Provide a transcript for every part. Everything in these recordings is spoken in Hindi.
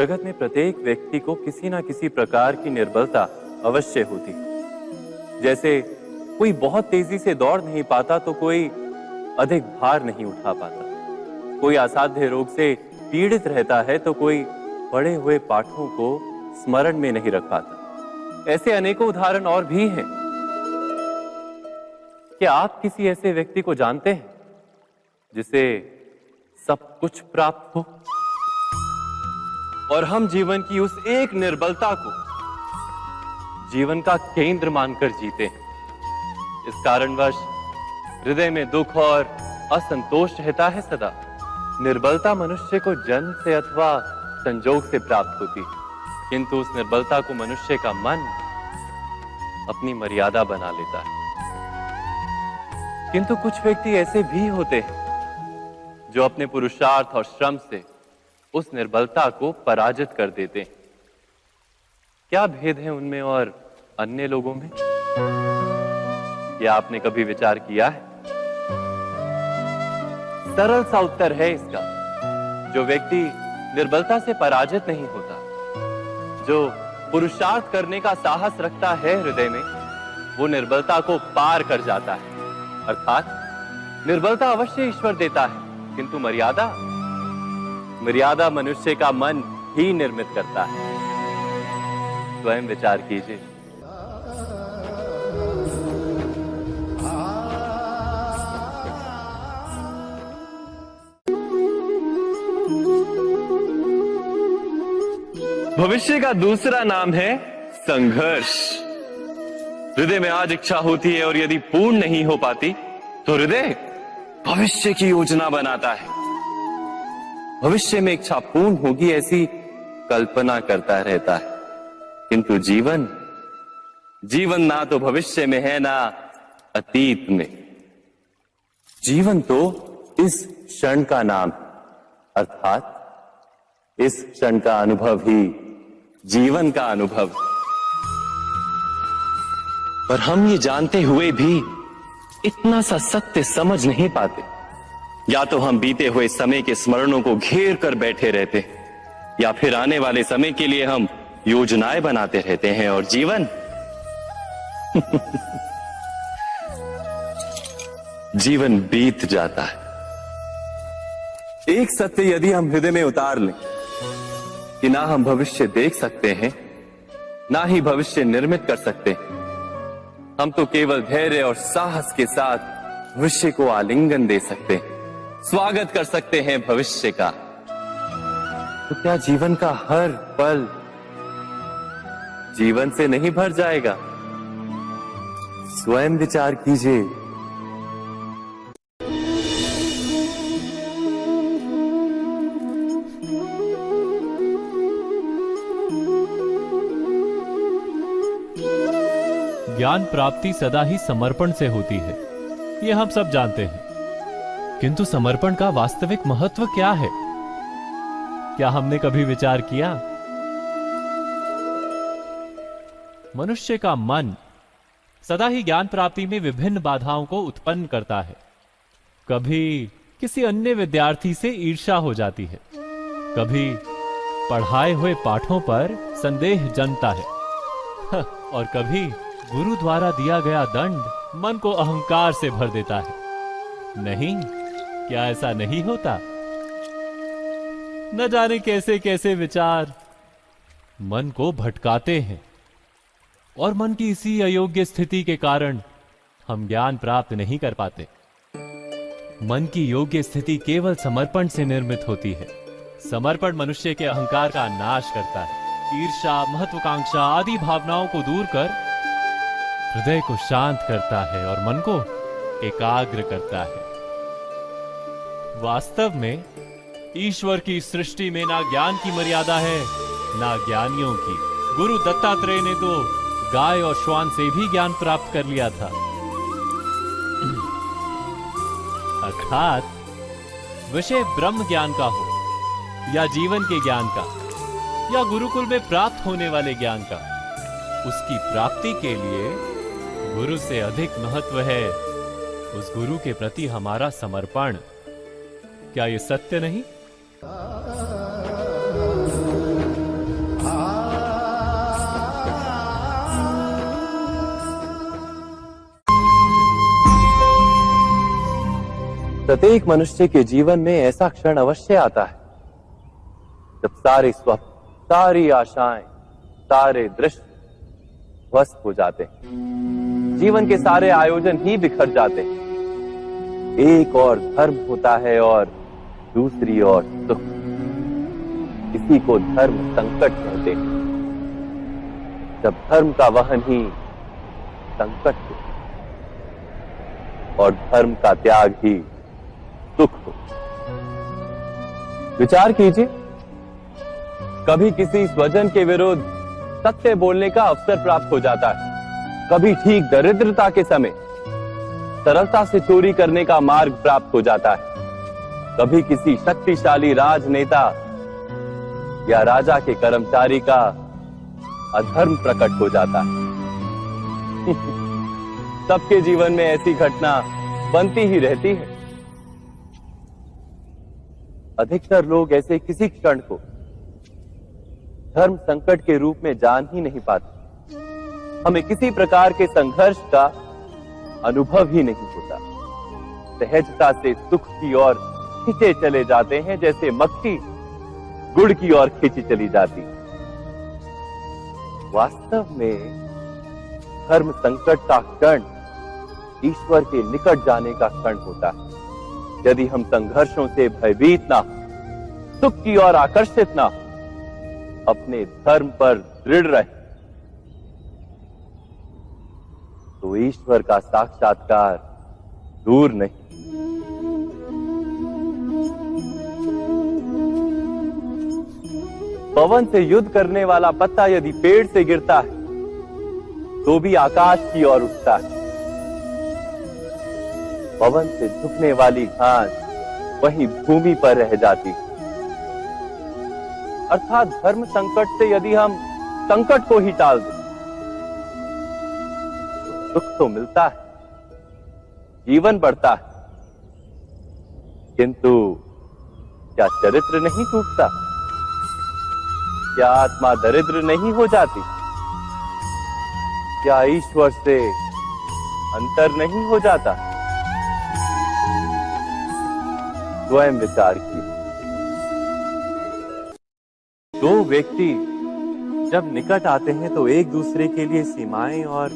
जगत में प्रत्येक व्यक्ति को किसी ना किसी प्रकार की निर्बलता अवश्य होती है। जैसे कोई बहुत तेजी से दौड़ नहीं पाता तो कोई अधिक भार नहीं उठा पाता, कोई असाध्य रोग से पीड़ित रहता है तो कोई पढ़े हुए पाठों को स्मरण में नहीं रख पाता। ऐसे अनेकों उदाहरण और भी हैं। क्या आप किसी ऐसे व्यक्ति को जानते हैं जिसे सब कुछ प्राप्त हो और हम जीवन की उस एक निर्बलता को जीवन का केंद्र मानकर जीते हैं? इस कारणवश हृदय में दुख और असंतोष रहता है सदा। निर्बलता मनुष्य को जन्म से अथवा संजोग से प्राप्त होती है, किंतु उस निर्बलता को मनुष्य का मन अपनी मर्यादा बना लेता है। किंतु कुछ व्यक्ति ऐसे भी होते हैं जो अपने पुरुषार्थ और श्रम से उस निर्बलता को पराजित कर देते हैं। क्या भेद है उनमें और अन्य लोगों में? क्या आपने कभी विचार किया है? सरल सा उत्तर है इसका। जो व्यक्ति निर्बलता से पराजित नहीं होता, जो पुरुषार्थ करने का साहस रखता है हृदय में, वो निर्बलता को पार कर जाता है। अर्थात निर्बलता अवश्य ईश्वर देता है, किंतु मर्यादा मनुष्य का मन ही निर्मित करता है। स्वयं विचार कीजिए। भविष्य का दूसरा नाम है संघर्ष। हृदय में आज इच्छा होती है और यदि पूर्ण नहीं हो पाती तो हृदय भविष्य की योजना बनाता है। भविष्य में इच्छा पूर्ण होगी ऐसी कल्पना करता रहता है, किंतु जीवन ना तो भविष्य में है ना अतीत में। जीवन तो इस क्षण का नाम, अर्थात इस क्षण का अनुभव ही जीवन का अनुभव। पर हम ये जानते हुए भी इतना सा सत्य समझ नहीं पाते। या तो हम बीते हुए समय के स्मरणों को घेर कर बैठे रहते, या फिर आने वाले समय के लिए हम योजनाएं बनाते रहते हैं और जीवन जीवन बीत जाता है। एक सत्य यदि हम हृदय में उतार लें कि ना हम भविष्य देख सकते हैं, ना ही भविष्य निर्मित कर सकते हैं, हम तो केवल धैर्य और साहस के साथ भविष्य को आलिंगन दे सकते हैं, स्वागत कर सकते हैं भविष्य का। तो क्या जीवन का हर पल जीवन से नहीं भर जाएगा? स्वयं विचार कीजिए। ज्ञान प्राप्ति सदा ही समर्पण से होती है, ये हम सब जानते हैं। किंतु समर्पण का वास्तविक महत्व क्या है? क्या हमने कभी विचार किया? मनुष्य का मन सदा ही ज्ञान प्राप्ति में विभिन्न बाधाओं को उत्पन्न करता है। कभी किसी अन्य विद्यार्थी से ईर्ष्या हो जाती है, कभी पढ़ाए हुए पाठों पर संदेह जन्मता है और कभी गुरु द्वारा दिया गया दंड मन को अहंकार से भर देता है। नहीं, क्या ऐसा नहीं होता? न जाने कैसे कैसे विचार मन को भटकाते हैं और मन की इसी अयोग्य स्थिति के कारण हम ज्ञान प्राप्त नहीं कर पाते। मन की योग्य स्थिति केवल समर्पण से निर्मित होती है। समर्पण मनुष्य के अहंकार का नाश करता है, ईर्ष्या, महत्वाकांक्षा आदि भावनाओं को दूर कर हृदय को शांत करता है और मन को एकाग्र करता है। वास्तव में ईश्वर की सृष्टि में ना ज्ञान की मर्यादा है ना ज्ञानियों की। गुरु दत्तात्रेय ने तो गाय और श्वान से भी ज्ञान प्राप्त कर लिया था। अर्थात विषय ब्रह्म ज्ञान का हो या जीवन के ज्ञान का या गुरुकुल में प्राप्त होने वाले ज्ञान का, उसकी प्राप्ति के लिए गुरु से अधिक महत्व है उस गुरु के प्रति हमारा समर्पण। क्या ये सत्य नहीं? प्रत्येक मनुष्य के जीवन में ऐसा क्षण अवश्य आता है जब सारे स्वप्न, सारी आशाएं, सारे दृश्य ध्वस्त हो जाते हैं। जीवन के सारे आयोजन ही बिखर जाते हैं। एक और धर्म होता है और दूसरी ओर सुख। इसी को धर्म संकट कहते हैं। जब धर्म का वहन ही संकट हो और धर्म का त्याग ही सुख हो। विचार कीजिए, कभी किसी स्वजन के विरुद्ध सत्य बोलने का अवसर प्राप्त हो जाता है, कभी ठीक दरिद्रता के समय सरलता से चोरी करने का मार्ग प्राप्त हो जाता है, कभी किसी शक्तिशाली राजनेता या राजा के कर्मचारी का अधर्म प्रकट हो जाता है। सबके जीवन में ऐसी घटना बनती ही रहती है। अधिकतर लोग ऐसे किसी क्षण को धर्म संकट के रूप में जान ही नहीं पाते। हमें किसी प्रकार के संघर्ष का अनुभव ही नहीं होता। सहजता से सुख की ओर खींचे चले जाते हैं, जैसे मक्खी गुड़ की ओर खींची चली जाती। वास्तव में धर्म संकट का क्षण ईश्वर के निकट जाने का क्षण होता है। यदि हम संघर्षों से भयभीत ना, सुख की ओर आकर्षित ना, अपने धर्म पर दृढ़ रहे, तो ईश्वर का साक्षात्कार दूर नहीं। पवन से युद्ध करने वाला पत्ता यदि पेड़ से गिरता है तो भी आकाश की ओर उठता है। पवन से झुकने वाली घास वहीं भूमि पर रह जाती है। अर्थात धर्म संकट से यदि हम संकट को ही टाल दें तो सुख तो मिलता है, जीवन बढ़ता है, किंतु क्या चरित्र नहीं टूटता? क्या आत्मा दरिद्र नहीं हो जाती? क्या ईश्वर से अंतर नहीं हो जाता? स्वयं विचार कीजिए। दो व्यक्ति जब निकट आते हैं तो एक दूसरे के लिए सीमाएं और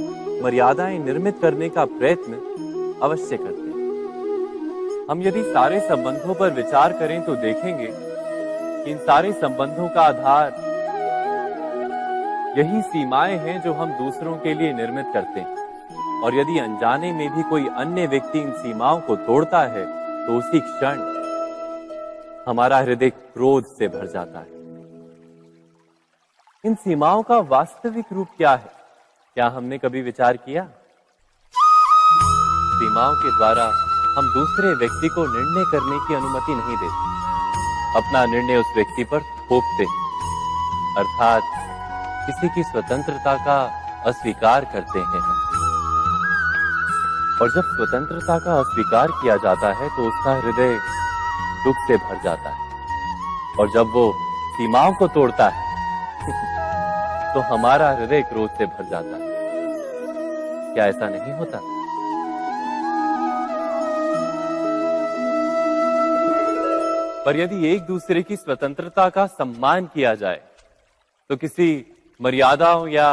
मर्यादाएं निर्मित करने का प्रयत्न अवश्य करते हैं। हम यदि सारे संबंधों पर विचार करें तो देखेंगे कि इन सारे संबंधों का आधार यही सीमाएं हैं जो हम दूसरों के लिए निर्मित करते हैं। और यदि अनजाने में भी कोई अन्य व्यक्ति इन सीमाओं को तोड़ता है तो उसी क्षण हमारा हृदय क्रोध से भर जाता है। इन सीमाओं का वास्तविक रूप क्या है? क्या हमने कभी विचार किया? सीमाओं के द्वारा हम दूसरे व्यक्ति को निर्णय करने की अनुमति नहीं देते। अपना निर्णय उस व्यक्ति पर थोपते, अर्थात किसी की स्वतंत्रता का अस्वीकार करते हैं हम। और जब स्वतंत्रता का अस्वीकार किया जाता है तो उसका हृदय दुख से भर जाता है। और जब वो सीमाओं को तोड़ता है तो हमारा हृदय क्रोध से भर जाता है। क्या ऐसा नहीं होता? पर यदि एक दूसरे की स्वतंत्रता का सम्मान किया जाए तो किसी मर्यादाओं या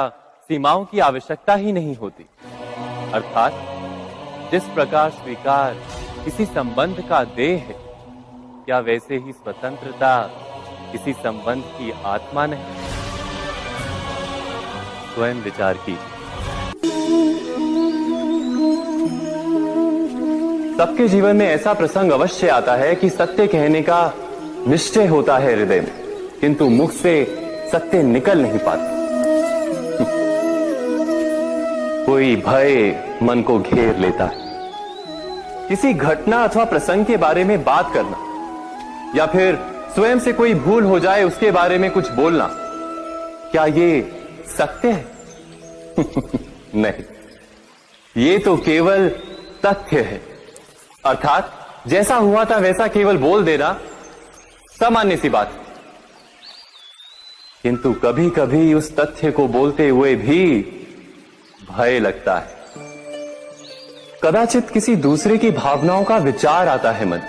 सीमाओं की आवश्यकता ही नहीं होती। अर्थात जिस प्रकार स्वीकार किसी संबंध का देह है, क्या वैसे ही स्वतंत्रता किसी संबंध की आत्मा नहीं? स्वयं विचार कीजिए। सबके जीवन में ऐसा प्रसंग अवश्य आता है कि सत्य कहने का निश्चय होता है हृदय में, किंतु मुख से सत्य निकल नहीं पाता। कोई भय मन को घेर लेता है। किसी घटना अथवा प्रसंग के बारे में बात करना या फिर स्वयं से कोई भूल हो जाए उसके बारे में कुछ बोलना, क्या ये सत्य है? नहीं, ये तो केवल तथ्य है। अर्थात जैसा हुआ था वैसा केवल बोल देना सामान्य सी बात। किंतु कभी कभी उस तथ्य को बोलते हुए भी भय लगता है। कदाचित किसी दूसरे की भावनाओं का विचार आता है मन।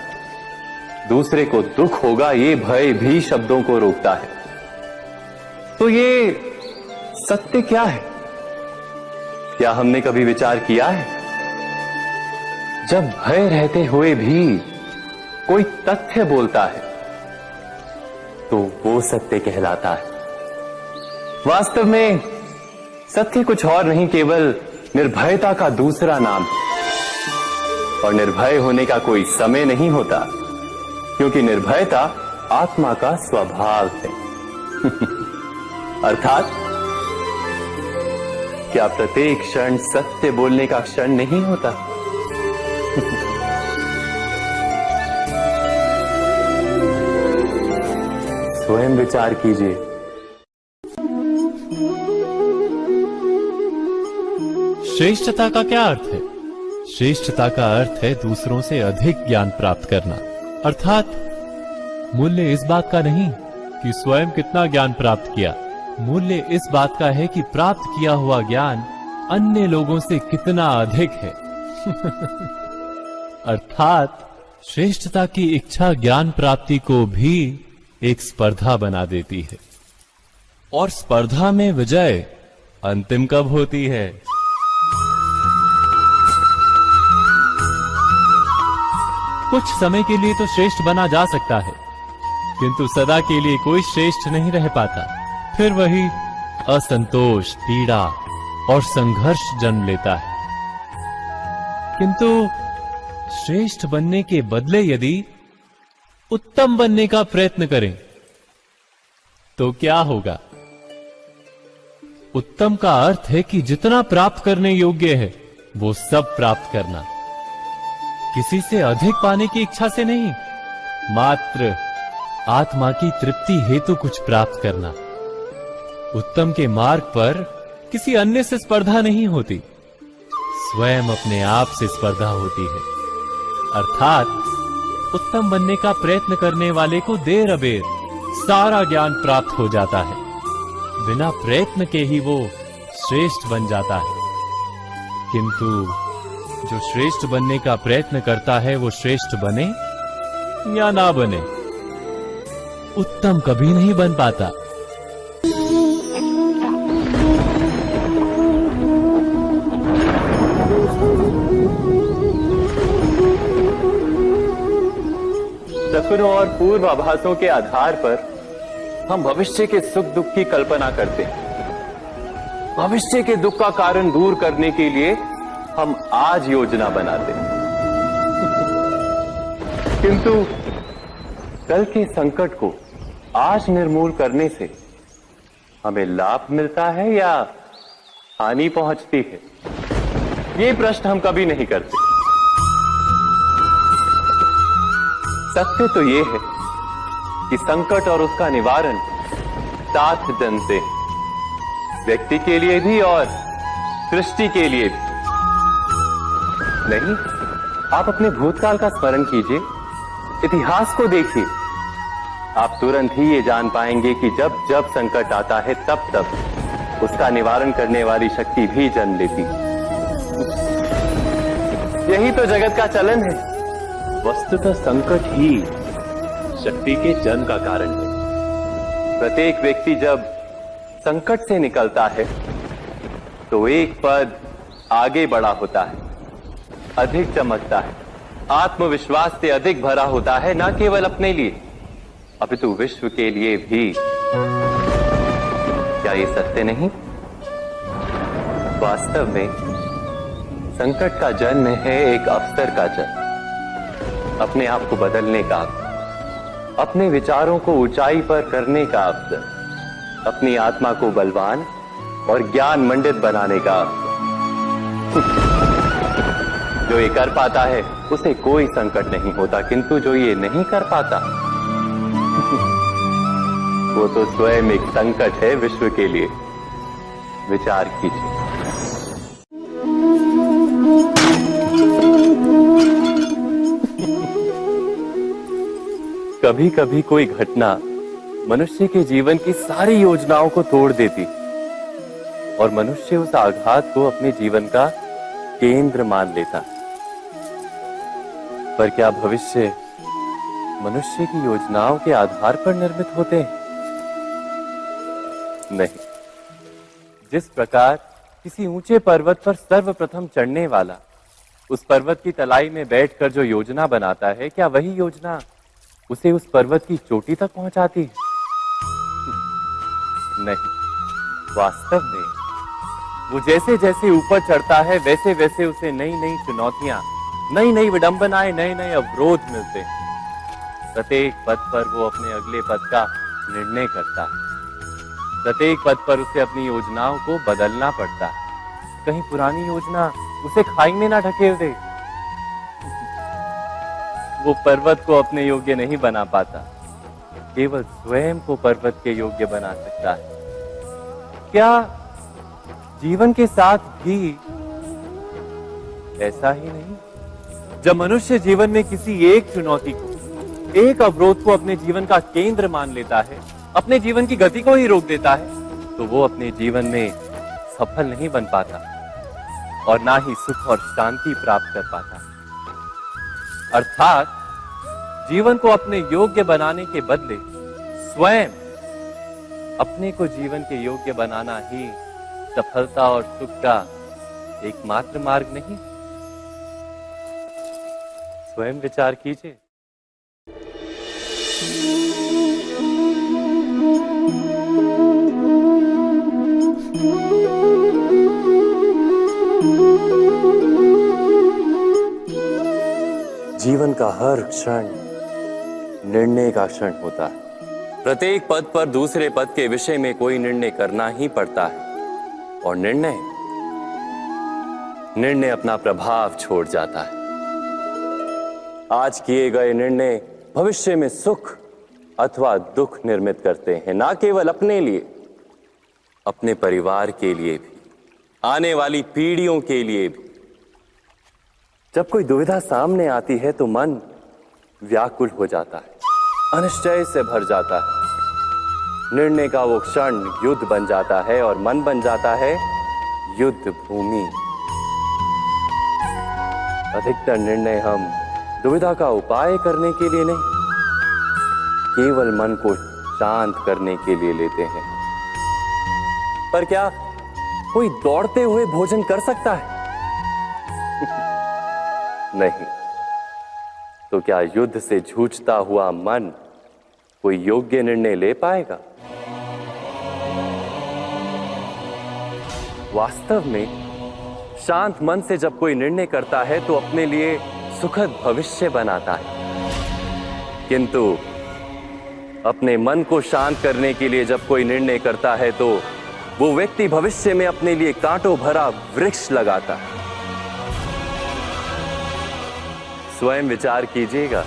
दूसरे को दुख होगा ये भय भी शब्दों को रोकता है। तो ये सत्य क्या है? क्या हमने कभी विचार किया है? जब भय रहते हुए भी कोई तथ्य बोलता है तो वो सत्य कहलाता है। वास्तव में सत्य कुछ और नहीं, केवल निर्भयता का दूसरा नाम है। और निर्भय होने का कोई समय नहीं होता, क्योंकि निर्भयता आत्मा का स्वभाव है। अर्थात क्या प्रत्येक क्षण सत्य बोलने का क्षण नहीं होता? स्वयं विचार कीजिए। श्रेष्ठता का क्या अर्थ है? श्रेष्ठता का अर्थ है दूसरों से अधिक ज्ञान प्राप्त करना। अर्थात मूल्य इस बात का नहीं कि स्वयं कितना ज्ञान प्राप्त किया, मूल्य इस बात का है कि प्राप्त किया हुआ ज्ञान अन्य लोगों से कितना अधिक है। अर्थात श्रेष्ठता की इच्छा ज्ञान प्राप्ति को भी एक स्पर्धा बना देती है। और स्पर्धा में विजय अंतिम कब होती है? कुछ समय के लिए तो श्रेष्ठ बना जा सकता है, किंतु सदा के लिए कोई श्रेष्ठ नहीं रह पाता। फिर वही असंतोष, पीड़ा और संघर्ष जन्म लेता है। किंतु श्रेष्ठ बनने के बदले यदि उत्तम बनने का प्रयत्न करें तो क्या होगा? उत्तम का अर्थ है कि जितना प्राप्त करने योग्य है वो सब प्राप्त करना, किसी से अधिक पाने की इच्छा से नहीं, मात्र आत्मा की तृप्ति हेतु कुछ प्राप्त करना। उत्तम के मार्ग पर किसी अन्य से स्पर्धा नहीं होती, स्वयं अपने आप से स्पर्धा होती है। अर्थात उत्तम बनने का प्रयत्न करने वाले को देर अबेर सारा ज्ञान प्राप्त हो जाता है, बिना प्रयत्न के ही वो श्रेष्ठ बन जाता है। किंतु जो श्रेष्ठ बनने का प्रयत्न करता है वो श्रेष्ठ बने या ना बने, उत्तम कभी नहीं बन पाता। सपनों और पूर्वाभासों के आधार पर हम भविष्य के सुख दुख की कल्पना करते हैं। भविष्य के दुख का कारण दूर करने के लिए हम आज योजना बनाते हैं। किंतु कल के संकट को आज निर्मूल करने से हमें लाभ मिलता है या हानि पहुंचती है? ये प्रश्न हम कभी नहीं करते। सत्य तो ये है कि संकट और उसका निवारण साथ जनते, व्यक्ति के लिए भी और सृष्टि के लिए भी। नहीं, आप अपने भूतकाल का स्मरण कीजिए, इतिहास को देखिए। आप तुरंत ही ये जान पाएंगे कि जब जब संकट आता है तब तब उसका निवारण करने वाली शक्ति भी जन्म लेती है। यही तो जगत का चलन है। वस्तुतः संकट ही शक्ति के जन्म का कारण है। प्रत्येक व्यक्ति जब संकट से निकलता है तो एक पद आगे बढ़ा होता है, अधिक चमकता है, आत्मविश्वास से अधिक भरा होता है, न केवल अपने लिए अपितु विश्व के लिए भी। क्या ये सत्य नहीं? वास्तव में संकट का जन्म है एक अवसर का जन्म, अपने आप को बदलने का, अपने विचारों को ऊंचाई पर करने का अवसर, अपनी आत्मा को बलवान और ज्ञान मंडित बनाने का अवसर। जो ये कर पाता है उसे कोई संकट नहीं होता, किंतु जो ये नहीं कर पाता वो तो स्वयं एक संकट है विश्व के लिए। विचार कीजिए। कभी कभी कोई घटना मनुष्य के जीवन की सारी योजनाओं को तोड़ देती और मनुष्य उस आघात को अपने जीवन का केंद्र मान लेता। पर क्या भविष्य मनुष्य की योजनाओं के आधार पर निर्मित होते हैं? नहीं। जिस प्रकार किसी ऊंचे पर्वत पर सर्वप्रथम चढ़ने वाला उस पर्वत की तलाई में बैठकर जो योजना बनाता है, क्या वही योजना उसे उस पर्वत की चोटी तक पहुंचाती है? नहीं। वास्तव में वो जैसे जैसे ऊपर चढ़ता है वैसे वैसे उसे नई नई चुनौतियां, नई नई विडंबनाएं, नए नए अवरोध मिलते हैं। प्रत्येक पद पर वो अपने अगले पद का निर्णय करता है। प्रत्येक पद पर उसे अपनी योजनाओं को बदलना पड़ता है। कहीं पुरानी योजना उसे खाई में ना ढकेल दे। वो पर्वत को अपने योग्य नहीं बना पाता, केवल स्वयं को पर्वत के योग्य बना सकता है। क्या जीवन के साथ भी ऐसा ही नहीं? जब मनुष्य जीवन में किसी एक चुनौती को, एक अवरोध को अपने जीवन का केंद्र मान लेता है, अपने जीवन की गति को ही रोक देता है, तो वो अपने जीवन में सफल नहीं बन पाता और ना ही सुख और शांति प्राप्त कर पाता। अर्थात जीवन को अपने योग्य बनाने के बदले स्वयं अपने को जीवन के योग्य बनाना ही सफलता और सुख का एकमात्र मार्ग नहीं। स्वयं विचार कीजिए। जीवन का हर क्षण निर्णय का क्षण होता है। प्रत्येक पद पर दूसरे पद के विषय में कोई निर्णय करना ही पड़ता है और निर्णय अपना प्रभाव छोड़ जाता है। आज किए गए निर्णय भविष्य में सुख अथवा दुख निर्मित करते हैं, ना केवल अपने लिए, अपने परिवार के लिए भी, आने वाली पीढ़ियों के लिए भी। जब कोई दुविधा सामने आती है तो मन व्याकुल हो जाता है, अनिश्चय से भर जाता है। निर्णय का वो क्षण युद्ध बन जाता है और मन बन जाता है युद्ध भूमि। अधिकतर निर्णय हम दुविधा का उपाय करने के लिए नहीं, केवल मन को शांत करने के लिए लेते हैं। पर क्या कोई दौड़ते हुए भोजन कर सकता है? नहीं। तो क्या युद्ध से जूझता हुआ मन कोई योग्य निर्णय ले पाएगा? वास्तव में शांत मन से जब कोई निर्णय करता है तो अपने लिए सुखद भविष्य बनाता है, किंतु अपने मन को शांत करने के लिए जब कोई निर्णय करता है तो वो व्यक्ति भविष्य में अपने लिए कांटों भरा वृक्ष लगाता है। स्वयं विचार कीजिएगा।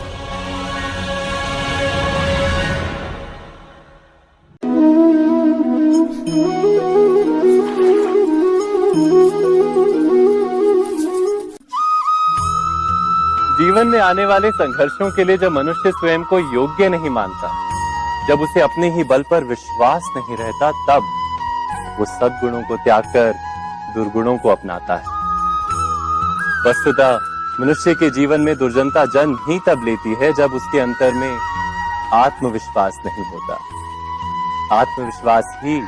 जीवन में आने वाले संघर्षों के लिए जब मनुष्य स्वयं को योग्य नहीं मानता, जब उसे अपने ही बल पर विश्वास नहीं रहता, तब वो सद्गुणों को त्याग कर दुर्गुणों को अपनाता है। वस्तुतः मनुष्य के जीवन में दुर्जनता जन्म ही तब लेती है जब उसके अंतर में आत्मविश्वास नहीं होता। आत्मविश्वास ही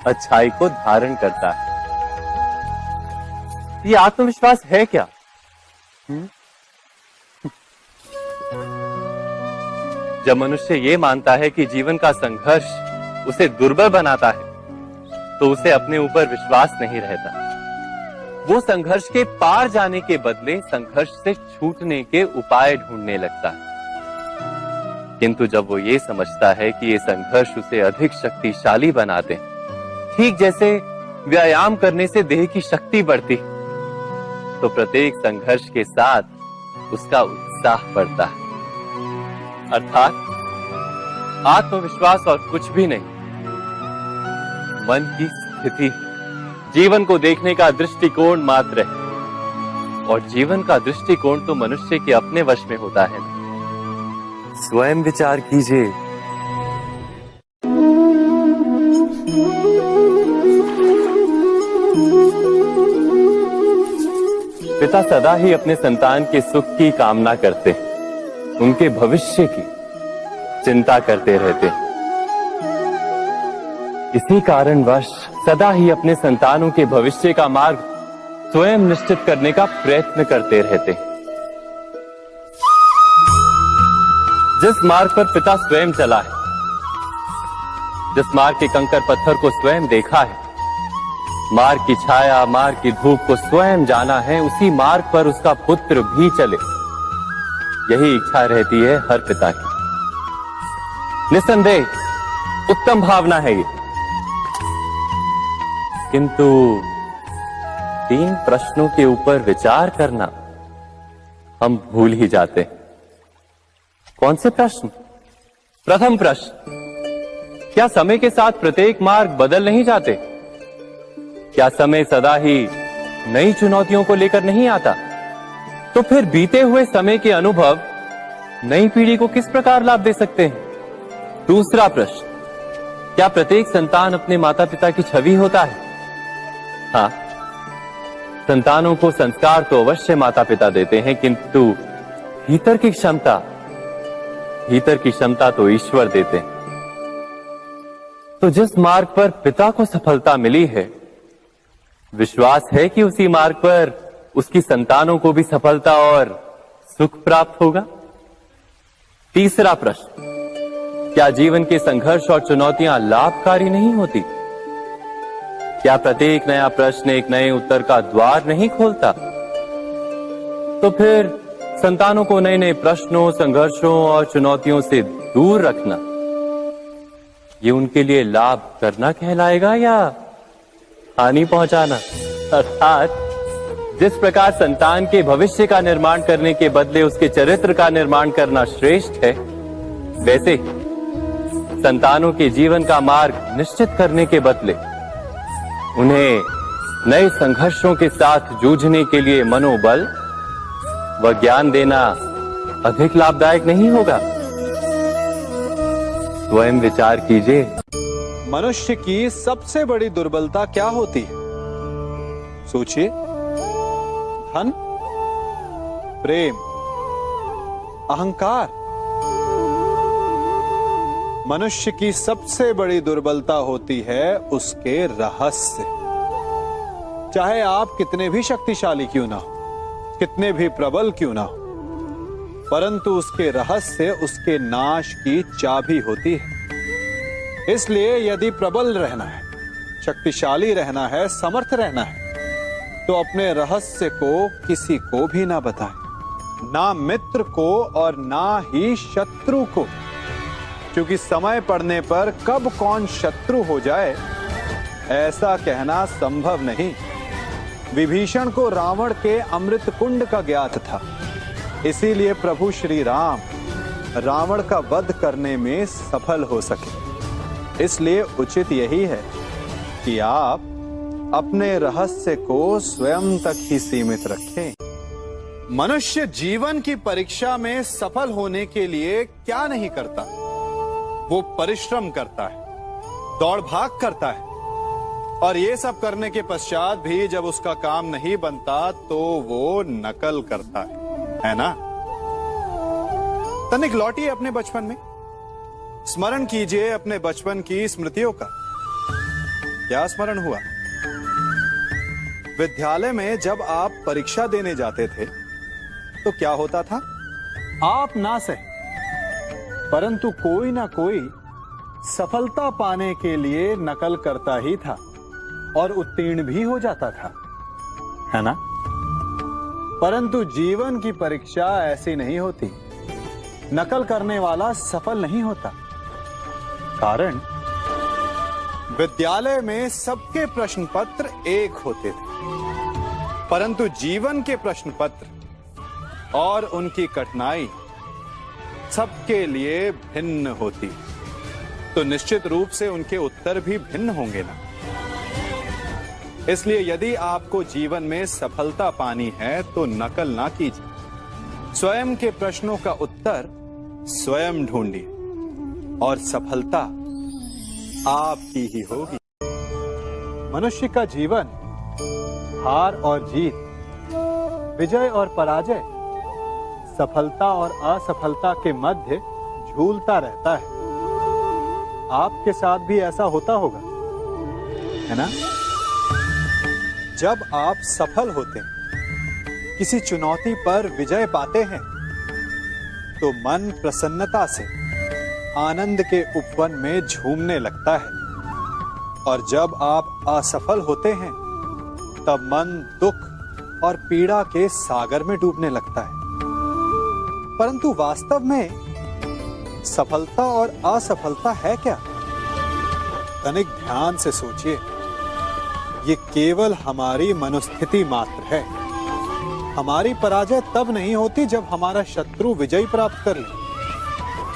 अच्छाई को धारण करता है। ये आत्मविश्वास है क्या? जब मनुष्य ये मानता है कि जीवन का संघर्ष उसे दुर्बल बनाता है, तो उसे अपने ऊपर विश्वास नहीं रहता। वो संघर्ष के पार जाने के बदले संघर्ष से छूटने के उपाय ढूंढने लगता है। किंतु जब वो ये समझता है कि ये संघर्ष उसे अधिक शक्तिशाली बनाते हैं, ठीक जैसे व्यायाम करने से देह की शक्ति बढ़ती, तो प्रत्येक संघर्ष के साथ उसका उत्साह बढ़ता है। अर्थात आत्मविश्वास और कुछ भी नहीं, मन की स्थिति, जीवन को देखने का दृष्टिकोण मात्र है। और जीवन का दृष्टिकोण तो मनुष्य के अपने वश में होता है। स्वयं विचार कीजिए। पिता सदा ही अपने संतान के सुख की कामना करते, उनके भविष्य की चिंता करते रहते। इसी कारणवश सदा ही अपने संतानों के भविष्य का मार्ग स्वयं निश्चित करने का प्रयत्न करते रहते। जिस मार्ग पर पिता स्वयं चला है, जिस मार्ग के कंकर पत्थर को स्वयं देखा है, मार्ग की छाया, मार्ग की धूप को स्वयं जाना है, उसी मार्ग पर उसका पुत्र भी चले, यही इच्छा रहती है हर पिता की। निस्संदेह उत्तम भावना है ये, किंतु 3 प्रश्नों के ऊपर विचार करना हम भूल ही जाते हैं। कौन से प्रश्न? प्रथम प्रश्न, क्या समय के साथ प्रत्येक मार्ग बदल नहीं जाते? क्या समय सदा ही नई चुनौतियों को लेकर नहीं आता? तो फिर बीते हुए समय के अनुभव नई पीढ़ी को किस प्रकार लाभ दे सकते हैं? दूसरा प्रश्न, क्या प्रत्येक संतान अपने माता पिता की छवि होता है? हाँ, संतानों को संस्कार तो अवश्य माता पिता देते हैं, किंतु भीतर की क्षमता तो ईश्वर देते हैं। तो जिस मार्ग पर पिता को सफलता मिली है, विश्वास है कि उसी मार्ग पर उसकी संतानों को भी सफलता और सुख प्राप्त होगा। तीसरा प्रश्न, क्या जीवन के संघर्ष और चुनौतियां लाभकारी नहीं होती? क्या प्रत्येक नया प्रश्न एक नए उत्तर का द्वार नहीं खोलता? तो फिर संतानों को नए नए प्रश्नों, संघर्षों और चुनौतियों से दूर रखना, ये उनके लिए लाभ करना कहलाएगा या हानि पहुंचाना? अर्थात जिस प्रकार संतान के भविष्य का निर्माण करने के बदले उसके चरित्र का निर्माण करना श्रेष्ठ है, वैसे ही संतानों के जीवन का मार्ग निश्चित करने के बदले उन्हें नए संघर्षों के साथ जूझने के लिए मनोबल व ज्ञान देना अधिक लाभदायक नहीं होगा? स्वयं विचार कीजिए। मनुष्य की सबसे बड़ी दुर्बलता क्या होती है? सोचिए। धन, प्रेम, अहंकार। मनुष्य की सबसे बड़ी दुर्बलता होती है उसके रहस्य। चाहे आप कितने भी शक्तिशाली क्यों ना हो, कितने भी प्रबल क्यों ना हो, परंतु उसके रहस्य उसके नाश की चाबी होती है। इसलिए यदि प्रबल रहना है, शक्तिशाली रहना है, समर्थ रहना है, तो अपने रहस्य को किसी को भी ना बताएं, ना मित्र को और ना ही शत्रु को, क्योंकि समय पड़ने पर कब कौन शत्रु हो जाए ऐसा कहना संभव नहीं। विभीषण को रावण के अमृत कुंड का ज्ञात था, इसीलिए प्रभु श्री राम रावण का वध करने में सफल हो सके। इसलिए उचित यही है कि आप अपने रहस्य को स्वयं तक ही सीमित रखें। मनुष्य जीवन की परीक्षा में सफल होने के लिए क्या नहीं करता? वो परिश्रम करता है, दौड़ भाग करता है, और ये सब करने के पश्चात भी जब उसका काम नहीं बनता तो वो नकल करता है ना? तनिक लौटिए अपने बचपन में, स्मरण कीजिए अपने बचपन की स्मृतियों का। क्या स्मरण हुआ? विद्यालय में जब आप परीक्षा देने जाते थे तो क्या होता था? आप ना सही, परंतु कोई ना कोई सफलता पाने के लिए नकल करता ही था और उत्तीर्ण भी हो जाता था, है ना? परंतु जीवन की परीक्षा ऐसी नहीं होती। नकल करने वाला सफल नहीं होता। कारण विद्यालय में सबके प्रश्न पत्र एक होते थे, परंतु जीवन के प्रश्न पत्र और उनकी कठिनाई सबके लिए भिन्न होती, तो निश्चित रूप से उनके उत्तर भी भिन्न होंगे ना। इसलिए यदि आपको जीवन में सफलता पानी है तो नकल ना कीजिए, स्वयं के प्रश्नों का उत्तर स्वयं ढूंढिए और सफलता आपकी ही होगी। मनुष्य का जीवन हार और जीत विजय और पराजय, सफलता और असफलता के मध्य झूलता रहता है। आपके साथ भी ऐसा होता होगा, है ना? जब आप सफल होते हैं, किसी चुनौती पर विजय पाते हैं, तो मन प्रसन्नता से आनंद के उपवन में झूमने लगता है। और जब आप असफल होते हैं, तब मन दुख और पीड़ा के सागर में डूबने लगता है। परंतु वास्तव में सफलता और असफलता है क्या? तनिक ध्यान से सोचिए। ये केवल हमारी मनोस्थिति मात्र है। हमारी पराजय तब नहीं होती जब हमारा शत्रु विजय प्राप्त कर ले।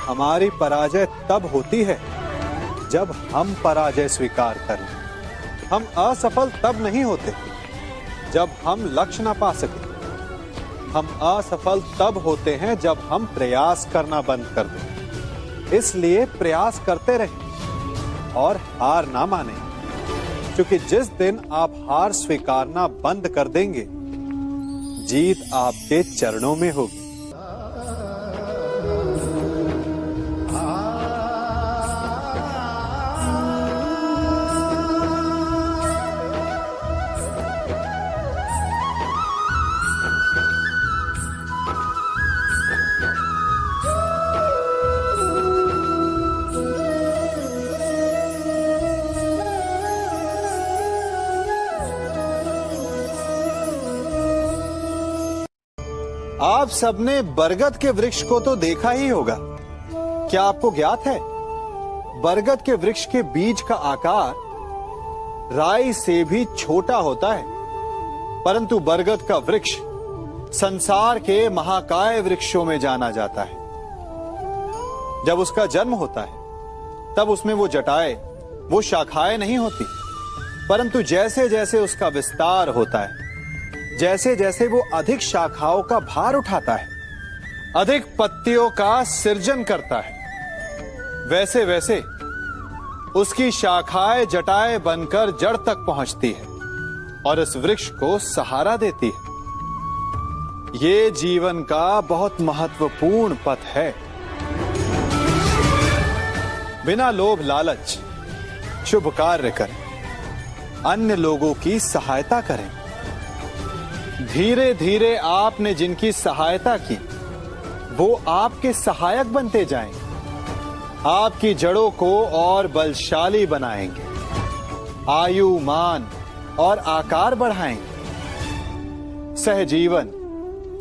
हमारी पराजय तब होती है जब हम पराजय स्वीकार कर लें। हम असफल तब नहीं होते जब हम लक्ष्य ना पा सके। हम असफल तब होते हैं जब हम प्रयास करना बंद कर दें। इसलिए प्रयास करते रहें और हार ना मानें, क्योंकि जिस दिन आप हार स्वीकारना बंद कर देंगे, जीत आपके चरणों में होगी। आप सबने बरगद के वृक्ष को तो देखा ही होगा। क्या आपको ज्ञात है, बरगद के वृक्ष के बीज का आकार राई से भी छोटा होता है। परंतु बरगद का वृक्ष संसार के महाकाय वृक्षों में जाना जाता है। जब उसका जन्म होता है, तब उसमें वो जटाएं, वो शाखाएं नहीं होती। परंतु जैसे जैसे उसका विस्तार होता है, जैसे जैसे वो अधिक शाखाओं का भार उठाता है, अधिक पत्तियों का सृजन करता है, वैसे वैसे उसकी शाखाएं जटाएं बनकर जड़ तक पहुंचती है और इस वृक्ष को सहारा देती है। ये जीवन का बहुत महत्वपूर्ण पथ है। बिना लोभ लालच शुभ कार्य करें, अन्य लोगों की सहायता करें। धीरे धीरे आपने जिनकी सहायता की, वो आपके सहायक बनते जाएंगे, आपकी जड़ों को और बलशाली बनाएंगे, आयु मान और आकार बढ़ाएंगे। सहजीवन,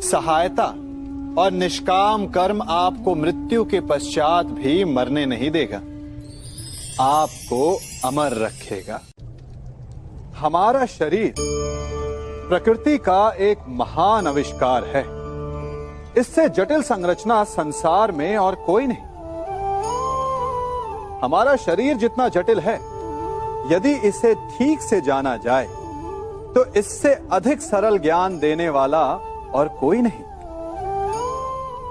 सहायता और निष्काम कर्म आपको मृत्यु के पश्चात भी मरने नहीं देगा, आपको अमर रखेगा। हमारा शरीर प्रकृति का एक महान आविष्कार है। इससे जटिल संरचना संसार में और कोई नहीं। हमारा शरीर जितना जटिल है, यदि इसे ठीक से जाना जाए, तो इससे अधिक सरल ज्ञान देने वाला और कोई नहीं।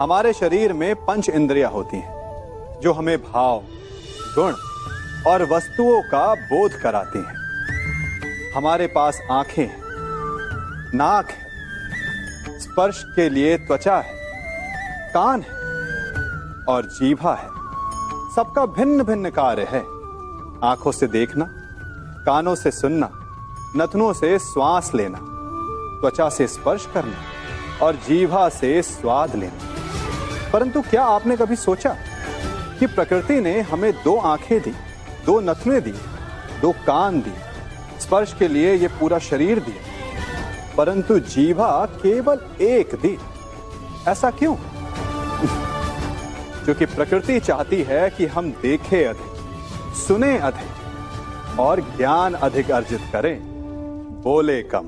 हमारे शरीर में 5 इंद्रियां होती हैं, जो हमें भाव, गुण और वस्तुओं का बोध कराती हैं। हमारे पास आंखें हैं, नाक है, स्पर्श के लिए त्वचा है, कान है और जीभा है। सबका भिन्न भिन्न कार्य है। आंखों से देखना, कानों से सुनना, नथनों से श्वास लेना, त्वचा से स्पर्श करना और जीभा से स्वाद लेना। परंतु क्या आपने कभी सोचा कि प्रकृति ने हमें 2 आंखें दी, 2 नथने दी, 2 कान दी, स्पर्श के लिए ये पूरा शरीर दिया, परंतु जीभा केवल 1 दी? ऐसा क्यों? क्योंकि प्रकृति चाहती है कि हम देखें अधिक, सुने अधिक और ज्ञान अधिक अर्जित करें, बोले कम।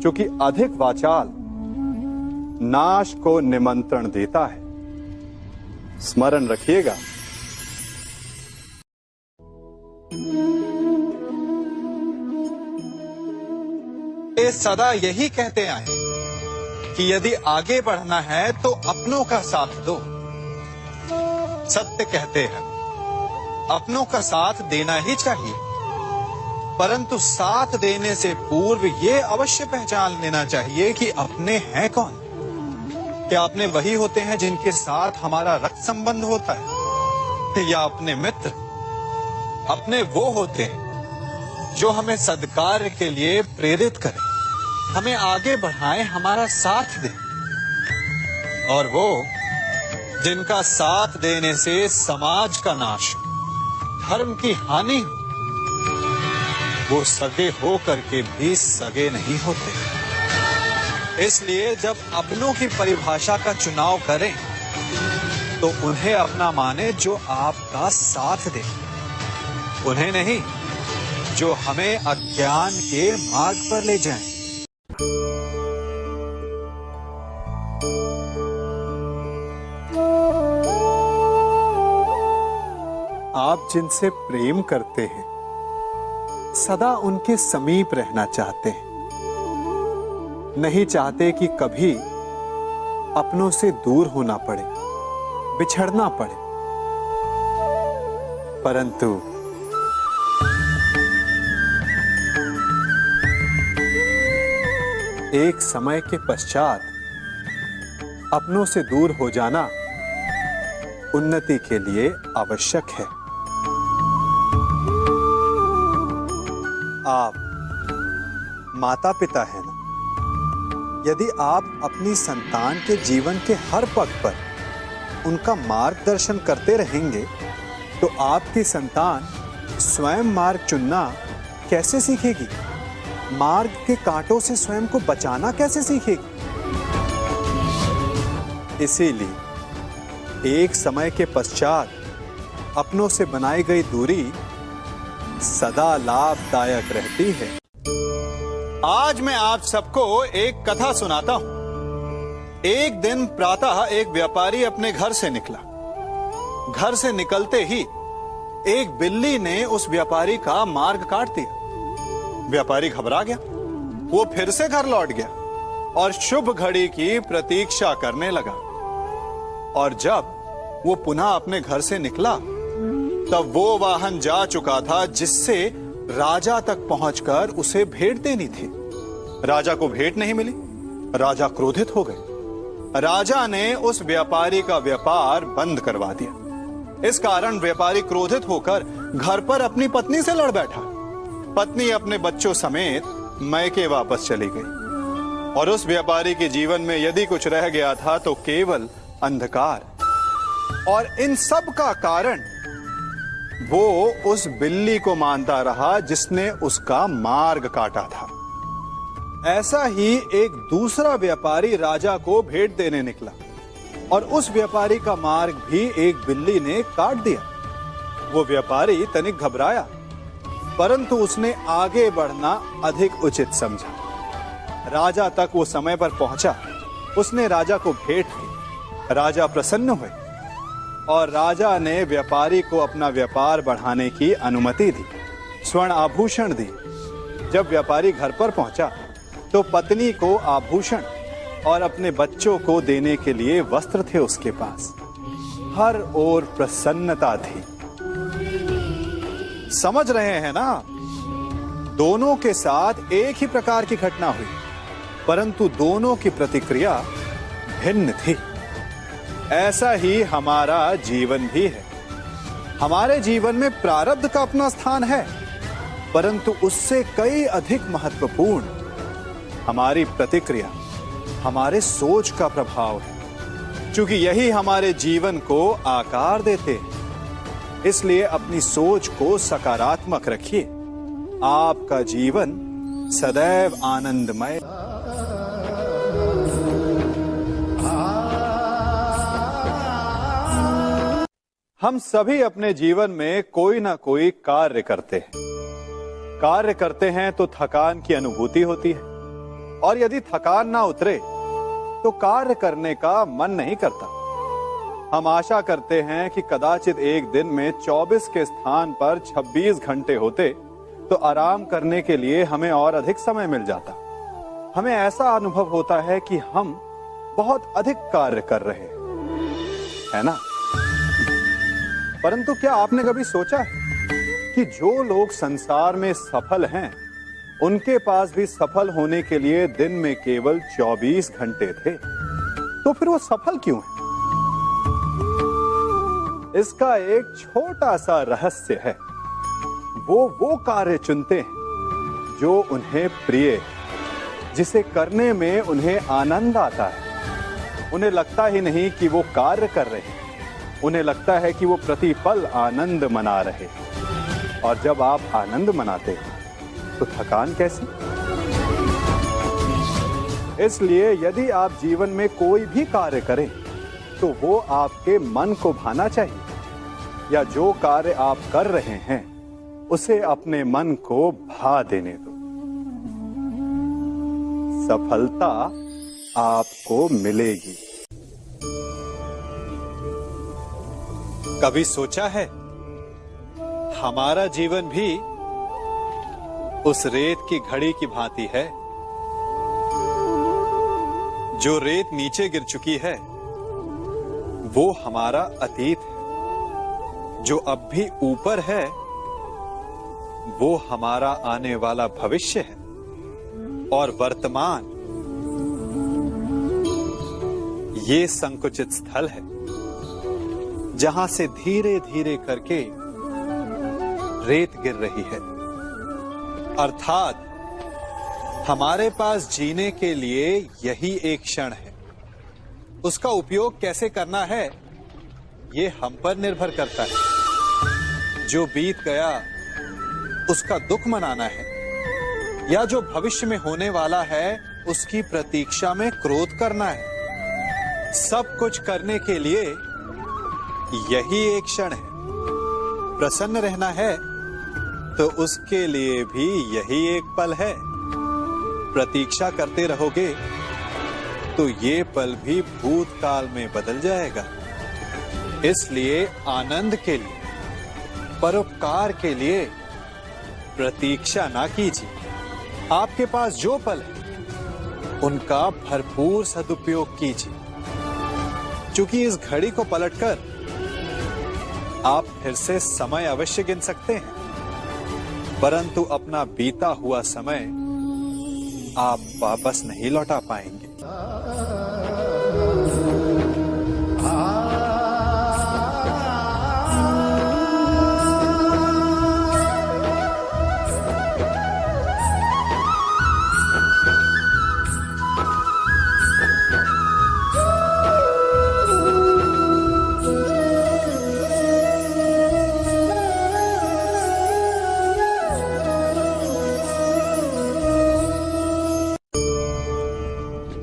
क्योंकि अधिक वाचाल नाश को निमंत्रण देता है। स्मरण रखिएगा। ये सदा यही कहते आए कि यदि आगे बढ़ना है तो अपनों का साथ दो। सत्य कहते हैं, अपनों का साथ देना ही चाहिए। परंतु साथ देने से पूर्व ये अवश्य पहचान लेना चाहिए कि अपने हैं कौन। क्या अपने वही होते हैं जिनके साथ हमारा रक्त संबंध होता है, या अपने मित्र? अपने वो होते हैं जो हमें सद्कार्य के लिए प्रेरित करें, हमें आगे बढ़ाएं, हमारा साथ दें। और वो जिनका साथ देने से समाज का नाश, धर्म की हानि हो, वो सगे हो करके भी सगे नहीं होते। इसलिए जब अपनों की परिभाषा का चुनाव करें तो उन्हें अपना माने जो आपका साथ दे, उन्हें नहीं जो हमें अज्ञान के मार्ग पर ले जाएं। आप जिनसे प्रेम करते हैं सदा उनके समीप रहना चाहते हैं, नहीं चाहते कि कभी अपनों से दूर होना पड़े, बिछड़ना पड़े। परंतु एक समय के पश्चात अपनों से दूर हो जाना उन्नति के लिए आवश्यक है। आप माता पिता हैं ना, यदि आप अपनी संतान के जीवन के हर पग पर उनका मार्गदर्शन करते रहेंगे तो आपकी संतान स्वयं मार्ग चुनना कैसे सीखेगी, मार्ग के कांटों से स्वयं को बचाना कैसे सीखेगी। इसीलिए एक समय के पश्चात अपनों से बनाई गई दूरी सदा लाभदायक रहती है। आज मैं आप सबको एक कथा सुनाता हूं। एक दिन प्रातः एक व्यापारी अपने घर से निकला। घर से निकलते ही एक बिल्ली ने उस व्यापारी का मार्ग काट दिया। व्यापारी घबरा गया, वो फिर से घर लौट गया और शुभ घड़ी की प्रतीक्षा करने लगा। और जब वो पुनः अपने घर से निकला तब वो वाहन जा चुका था जिससे राजा तक पहुंचकर उसे भेंट देनी थी। राजा को भेंट नहीं मिली। राजा क्रोधित हो गए। राजा ने उस व्यापारी का व्यापार बंद करवा दिया। इस कारण व्यापारी क्रोधित होकर घर पर अपनी पत्नी से लड़ बैठा। पत्नी अपने बच्चों समेत मैके वापस चली गई और उस व्यापारी के जीवन में यदि कुछ रह गया था तो केवल अंधकार। और इन सब का कारण वो उस बिल्ली को मानता रहा जिसने उसका मार्ग काटा था। ऐसा ही एक दूसरा व्यापारी राजा को भेंट देने निकला और उस व्यापारी का मार्ग भी एक बिल्ली ने काट दिया। वो व्यापारी तनिक घबराया, परंतु उसने आगे बढ़ना अधिक उचित समझा। राजा तक वो समय पर पहुंचा। उसने राजा को भेंट की। राजा प्रसन्न हुए और राजा ने व्यापारी को अपना व्यापार बढ़ाने की अनुमति दी, स्वर्ण आभूषण दी। जब व्यापारी घर पर पहुंचा तो पत्नी को आभूषण और अपने बच्चों को देने के लिए वस्त्र थे उसके पास। हर ओर प्रसन्नता थी। समझ रहे हैं ना, दोनों के साथ एक ही प्रकार की घटना हुई, परंतु दोनों की प्रतिक्रिया भिन्न थी। ऐसा ही हमारा जीवन भी है। हमारे जीवन में प्रारब्ध का अपना स्थान है, परंतु उससे कई अधिक महत्वपूर्ण हमारी प्रतिक्रिया, हमारे सोच का प्रभाव है, क्योंकि यही हमारे जीवन को आकार देते हैं। इसलिए अपनी सोच को सकारात्मक रखिए। आपका जीवन सदैव आनंदमय। हम सभी अपने जीवन में कोई ना कोई कार्य करते हैं। कार्य करते हैं तो थकान की अनुभूति होती है, और यदि थकान ना उतरे तो कार्य करने का मन नहीं करता। हम आशा करते हैं कि कदाचित एक दिन में 24 के स्थान पर 26 घंटे होते तो आराम करने के लिए हमें और अधिक समय मिल जाता। हमें ऐसा अनुभव होता है कि हम बहुत अधिक कार्य कर रहे हैं, है ना? परंतु क्या आपने कभी सोचा है कि जो लोग संसार में सफल हैं, उनके पास भी सफल होने के लिए दिन में केवल 24 घंटे थे। तो फिर वो सफल क्यों है? इसका एक छोटा सा रहस्य है। वो कार्य चुनते हैं जो उन्हें प्रिय है, जिसे करने में उन्हें आनंद आता है। उन्हें लगता ही नहीं कि वो कार्य कर रहे हैं, उन्हें लगता है कि वो प्रतिपल आनंद मना रहे हैं। और जब आप आनंद मनाते हैं तो थकान कैसी? इसलिए यदि आप जीवन में कोई भी कार्य करें तो वो आपके मन को भाना चाहिए, या जो कार्य आप कर रहे हैं उसे अपने मन को भा देने दो। सफलता आपको मिलेगी। कभी सोचा है हमारा जीवन भी उस रेत की घड़ी की भांति है? जो रेत नीचे गिर चुकी है वो हमारा अतीत है, जो अब भी ऊपर है वो हमारा आने वाला भविष्य है, और वर्तमान ये संकुचित स्थल है जहां से धीरे धीरे करके रेत गिर रही है। अर्थात हमारे पास जीने के लिए यही एक क्षण है। उसका उपयोग कैसे करना है ये हम पर निर्भर करता है। जो बीत गया उसका दुख मनाना है, या जो भविष्य में होने वाला है उसकी प्रतीक्षा में क्रोध करना है। सब कुछ करने के लिए यही एक क्षण है। प्रसन्न रहना है तो उसके लिए भी यही एक पल है। प्रतीक्षा करते रहोगे तो ये पल भी भूतकाल में बदल जाएगा। इसलिए आनंद के लिए, परोपकार के लिए प्रतीक्षा ना कीजिए। आपके पास जो पल है उनका भरपूर सदुपयोग कीजिए, क्योंकि इस घड़ी को पलटकर आप फिर से समय अवश्य गिन सकते हैं, परंतु अपना बीता हुआ समय आप वापस नहीं लौटा पाएंगे।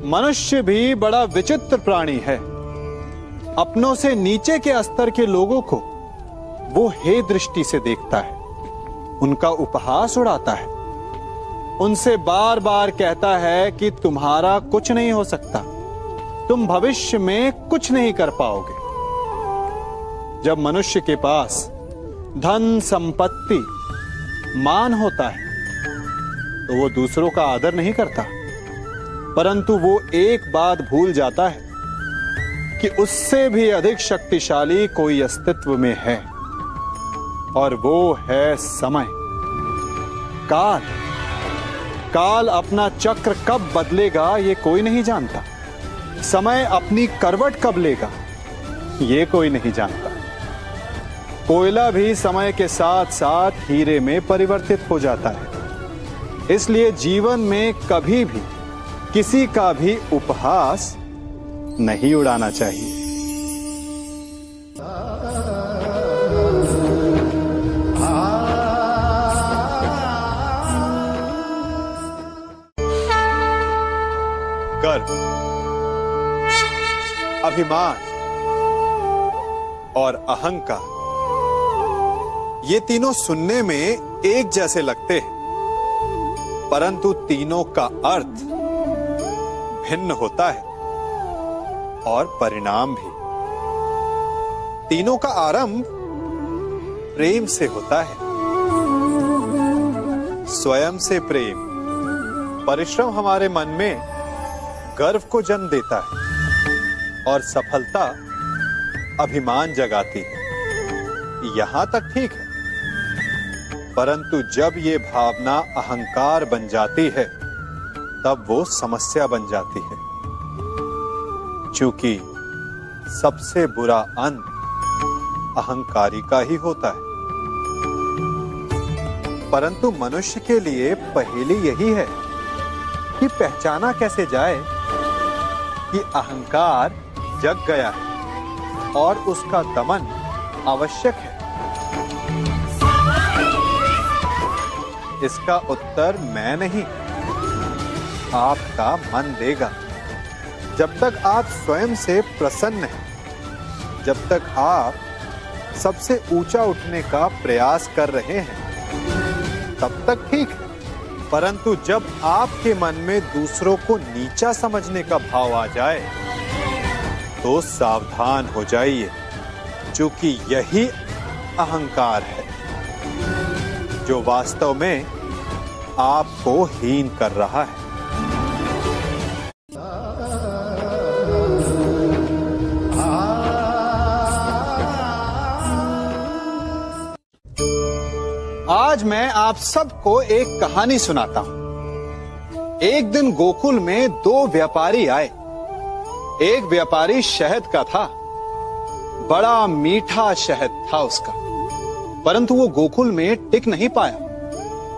मनुष्य भी बड़ा विचित्र प्राणी है। अपनों से नीचे के स्तर के लोगों को वो हे दृष्टि से देखता है, उनका उपहास उड़ाता है, उनसे बार बार कहता है कि तुम्हारा कुछ नहीं हो सकता, तुम भविष्य में कुछ नहीं कर पाओगे। जब मनुष्य के पास धन, संपत्ति, मान होता है तो वो दूसरों का आदर नहीं करता, परंतु वो एक बात भूल जाता है कि उससे भी अधिक शक्तिशाली कोई अस्तित्व में है, और वो है समय। काल। काल अपना चक्र कब बदलेगा ये कोई नहीं जानता। समय अपनी करवट कब लेगा ये कोई नहीं जानता। कोयला भी समय के साथ साथ हीरे में परिवर्तित हो जाता है। इसलिए जीवन में कभी भी किसी का भी उपहास नहीं उड़ाना चाहिए। गर्व, अभिमान और अहंकार, ये तीनों सुनने में एक जैसे लगते हैं, परंतु तीनों का अर्थ भिन्न होता है और परिणाम भी। तीनों का आरंभ प्रेम से होता है। स्वयं से प्रेम, परिश्रम हमारे मन में गर्व को जन्म देता है और सफलता अभिमान जगाती है। यहां तक ठीक है, परंतु जब ये भावना अहंकार बन जाती है तब वो समस्या बन जाती है, क्योंकि सबसे बुरा अंत अहंकारी का ही होता है। परंतु मनुष्य के लिए पहेली यही है कि पहचाना कैसे जाए कि अहंकार जग गया है और उसका दमन आवश्यक है। इसका उत्तर मैं नहीं, आपका मन देगा। जब तक आप स्वयं से प्रसन्न हैं, जब तक आप सबसे ऊंचा उठने का प्रयास कर रहे हैं, तब तक ठीक है। परंतु जब आपके मन में दूसरों को नीचा समझने का भाव आ जाए तो सावधान हो जाइए, क्योंकि यही अहंकार है जो वास्तव में आपको हीन कर रहा है। आज मैं आप सबको एक कहानी सुनाता हूं। एक दिन गोकुल में दो व्यापारी आए। एक व्यापारी शहद का था, बड़ा मीठा शहद था उसका, परंतु वो गोकुल में टिक नहीं पाया।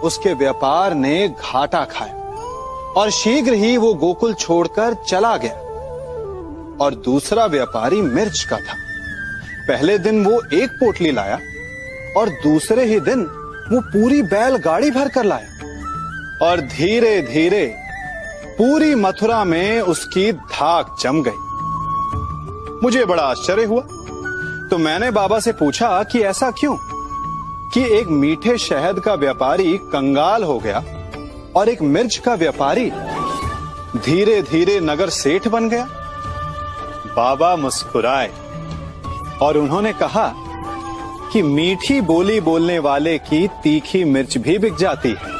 उसके व्यापार ने घाटा खाया और शीघ्र ही वो गोकुल छोड़कर चला गया। और दूसरा व्यापारी मिर्च का था। पहले दिन वो एक पोटली लाया और दूसरे ही दिन वो पूरी बैलगाड़ी भर कर लाया और धीरे धीरे पूरी मथुरा में उसकी धाक जम गई। मुझे बड़ा आश्चर्य हुआ, तो मैंने बाबा से पूछा कि ऐसा क्यों कि एक मीठे शहद का व्यापारी कंगाल हो गया और एक मिर्च का व्यापारी धीरे धीरे नगर सेठ बन गया। बाबा मुस्कुराए और उन्होंने कहा कि मीठी बोली बोलने वाले की तीखी मिर्च भी बिक जाती है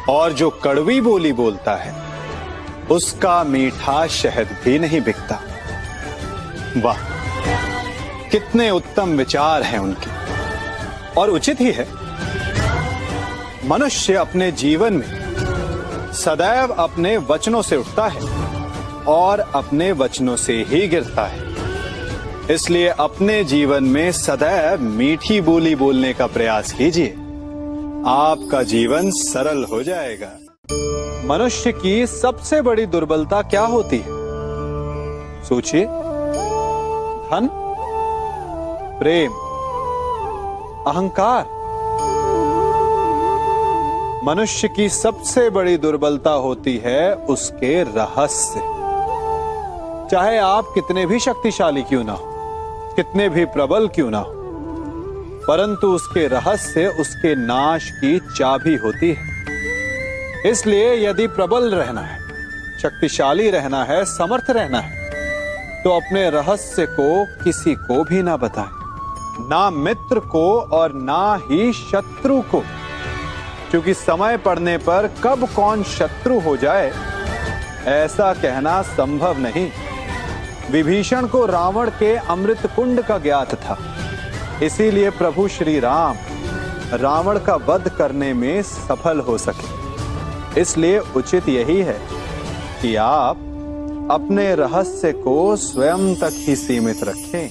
और जो कड़वी बोली बोलता है उसका मीठा शहद भी नहीं बिकता। वाह, कितने उत्तम विचार हैं उनके, और उचित ही है। मनुष्य अपने जीवन में सदैव अपने वचनों से उठता है और अपने वचनों से ही गिरता है। इसलिए अपने जीवन में सदैव मीठी बोली बोलने का प्रयास कीजिए, आपका जीवन सरल हो जाएगा। मनुष्य की सबसे बड़ी दुर्बलता क्या होती है? सोचिए। धन, प्रेम, अहंकार। मनुष्य की सबसे बड़ी दुर्बलता होती है उसके रहस्य। चाहे आप कितने भी शक्तिशाली क्यों ना हो, कितने भी प्रबल क्यों ना हो, परंतु उसके रहस्य उसके नाश की चाबी होती है। इसलिए यदि प्रबल रहना है, शक्तिशाली रहना है, समर्थ रहना है, तो अपने रहस्य को किसी को भी ना बताएं, ना मित्र को और ना ही शत्रु को, क्योंकि समय पड़ने पर कब कौन शत्रु हो जाए ऐसा कहना संभव नहीं। विभीषण को रावण के अमृत कुंड का ज्ञात था, इसीलिए प्रभु श्री राम रावण का वध करने में सफल हो सके। इसलिए उचित यही है कि आप अपने रहस्य को स्वयं तक ही सीमित रखें।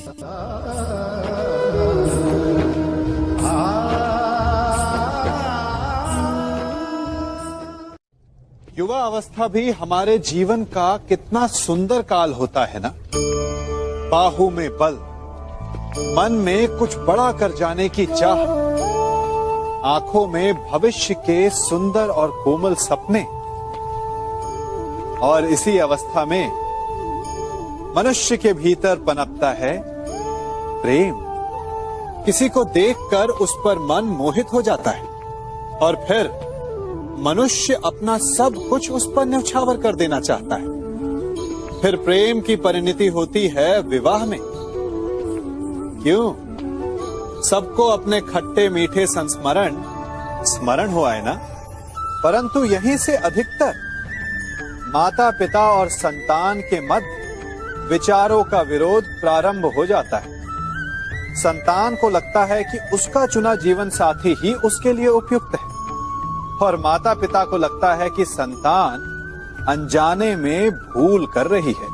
युवा अवस्था भी हमारे जीवन का कितना सुंदर काल होता है ना। बाहु में बल, मन में कुछ बड़ा कर जाने की चाह, आंखों में भविष्य के सुंदर और कोमल सपने। और इसी अवस्था में मनुष्य के भीतर पनपता है प्रेम। किसी को देखकर उस पर मन मोहित हो जाता है और फिर मनुष्य अपना सब कुछ उस पर न्यौछावर कर देना चाहता है। फिर प्रेम की परिणति होती है विवाह में। क्यों? सबको अपने खट्टे मीठे संस्मरण स्मरण हुआ है ना। परंतु यहीं से अधिकतर माता पिता और संतान के मध्य विचारों का विरोध प्रारंभ हो जाता है। संतान को लगता है कि उसका चुना जीवन साथी ही उसके लिए उपयुक्त है, और माता पिता को लगता है कि संतान अनजाने में भूल कर रही है।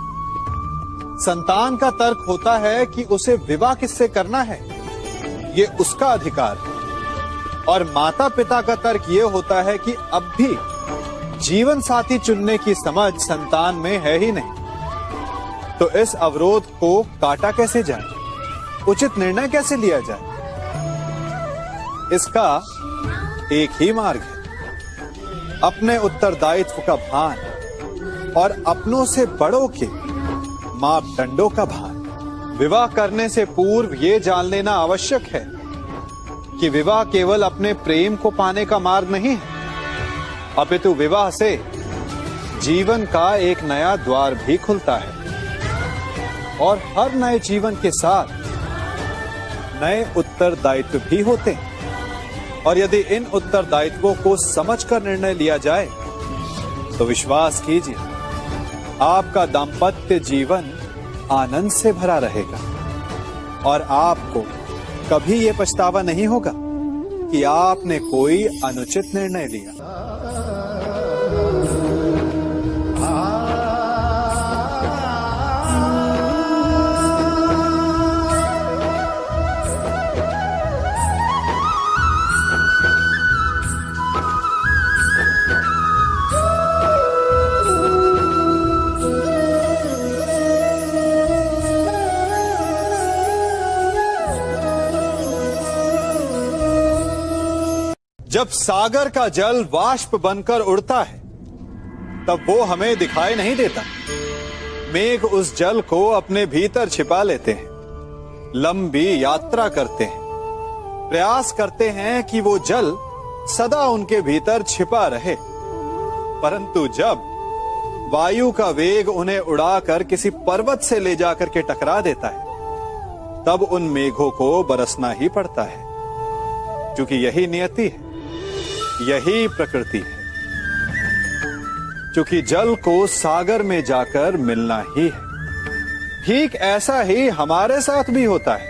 संतान का तर्क होता है कि उसे विवाह किससे करना है, ये उसका अधिकार है, और माता पिता का तर्क ये होता है कि अब भी जीवन साथी चुनने की समझ संतान में है ही नहीं। तो इस अवरोध को काटा कैसे जाए, उचित निर्णय कैसे लिया जाए? इसका एक ही मार्ग है, अपने उत्तरदायित्व का भान और अपनों से बड़ों के मापदंडों का भान। विवाह करने से पूर्व ये जान लेना आवश्यक है कि विवाह केवल अपने प्रेम को पाने का मार्ग नहीं है, अपितु विवाह से जीवन का एक नया द्वार भी खुलता है, और हर नए जीवन के साथ नए उत्तरदायित्व भी होते हैं। और यदि इन उत्तरदायित्वों को समझकर निर्णय लिया जाए तो विश्वास कीजिए, आपका दाम्पत्य जीवन आनंद से भरा रहेगा, और आपको कभी यह पछतावा नहीं होगा कि आपने कोई अनुचित निर्णय लिया। जब सागर का जल वाष्प बनकर उड़ता है तब वो हमें दिखाई नहीं देता। मेघ उस जल को अपने भीतर छिपा लेते हैं, लंबी यात्रा करते हैं, प्रयास करते हैं कि वो जल सदा उनके भीतर छिपा रहे, परंतु जब वायु का वेग उन्हें उड़ाकर किसी पर्वत से ले जाकर के टकरा देता है, तब उन मेघों को बरसना ही पड़ता है, क्योंकि यही नियति है, यही प्रकृति है। क्योंकि जल को सागर में जाकर मिलना ही है। ठीक ऐसा ही हमारे साथ भी होता है।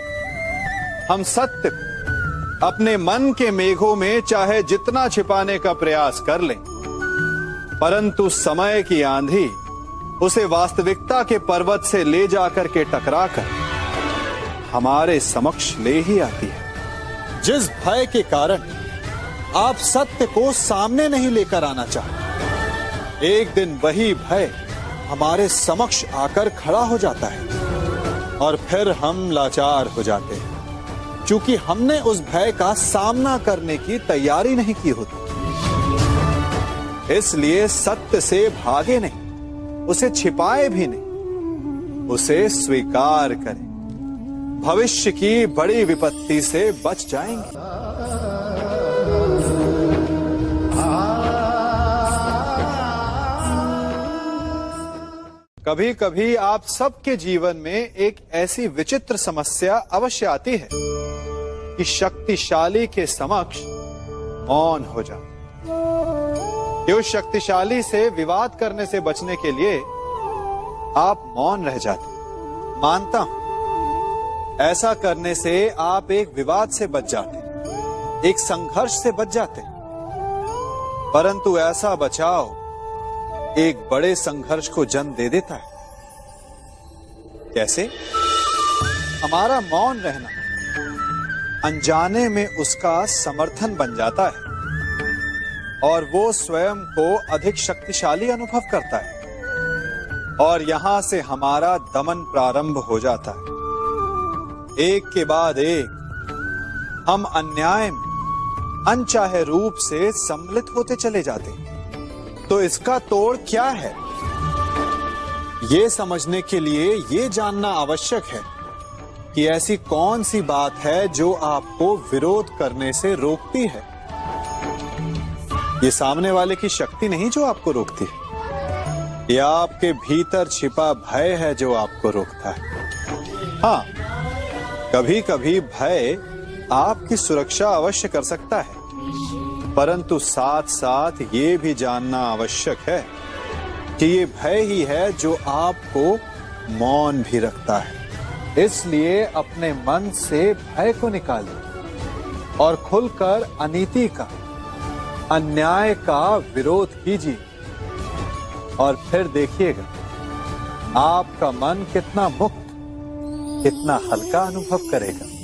हम सत्य को अपने मन के मेघों में चाहे जितना छिपाने का प्रयास कर लें, परंतु समय की आंधी उसे वास्तविकता के पर्वत से ले जाकर के टकराकर हमारे समक्ष ले ही आती है। जिस भय के कारण आप सत्य को सामने नहीं लेकर आना चाहते, एक दिन वही भय हमारे समक्ष आकर खड़ा हो जाता है, और फिर हम लाचार हो जाते हैं, क्योंकि हमने उस भय का सामना करने की तैयारी नहीं की होती। इसलिए सत्य से भागे नहीं, उसे छिपाए भी नहीं, उसे स्वीकार करें। भविष्य की बड़ी विपत्ति से बच जाएंगे। कभी कभी आप सबके जीवन में एक ऐसी विचित्र समस्या अवश्य आती है कि शक्तिशाली के समक्ष मौन हो जाते। उस शक्तिशाली से विवाद करने से बचने के लिए आप मौन रह जाते। मानता हूं, ऐसा करने से आप एक विवाद से बच जाते, एक संघर्ष से बच जाते, परंतु ऐसा बचाव एक बड़े संघर्ष को जन्म दे देता है। कैसे? हमारा मौन रहना अनजाने में उसका समर्थन बन जाता है, और वो स्वयं को अधिक शक्तिशाली अनुभव करता है, और यहां से हमारा दमन प्रारंभ हो जाता है। एक के बाद एक हम अन्याय में अनचाहे रूप से सम्मिलित होते चले जाते हैं। तो इसका तोड़ क्या है? ये समझने के लिए ये जानना आवश्यक है कि ऐसी कौन सी बात है जो आपको विरोध करने से रोकती है। ये सामने वाले की शक्ति नहीं जो आपको रोकती है, ये आपके भीतर छिपा भय है जो आपको रोकता है। हाँ, कभी कभी भय आपकी सुरक्षा अवश्य कर सकता है, परंतु साथ साथ ये भी जानना आवश्यक है कि ये भय ही है जो आपको मौन भी रखता है, इसलिए अपने मन से भय को निकालिए और खुलकर अनीति का, अन्याय का विरोध कीजिए और फिर देखिएगा आपका मन कितना मुक्त, कितना हल्का अनुभव करेगा।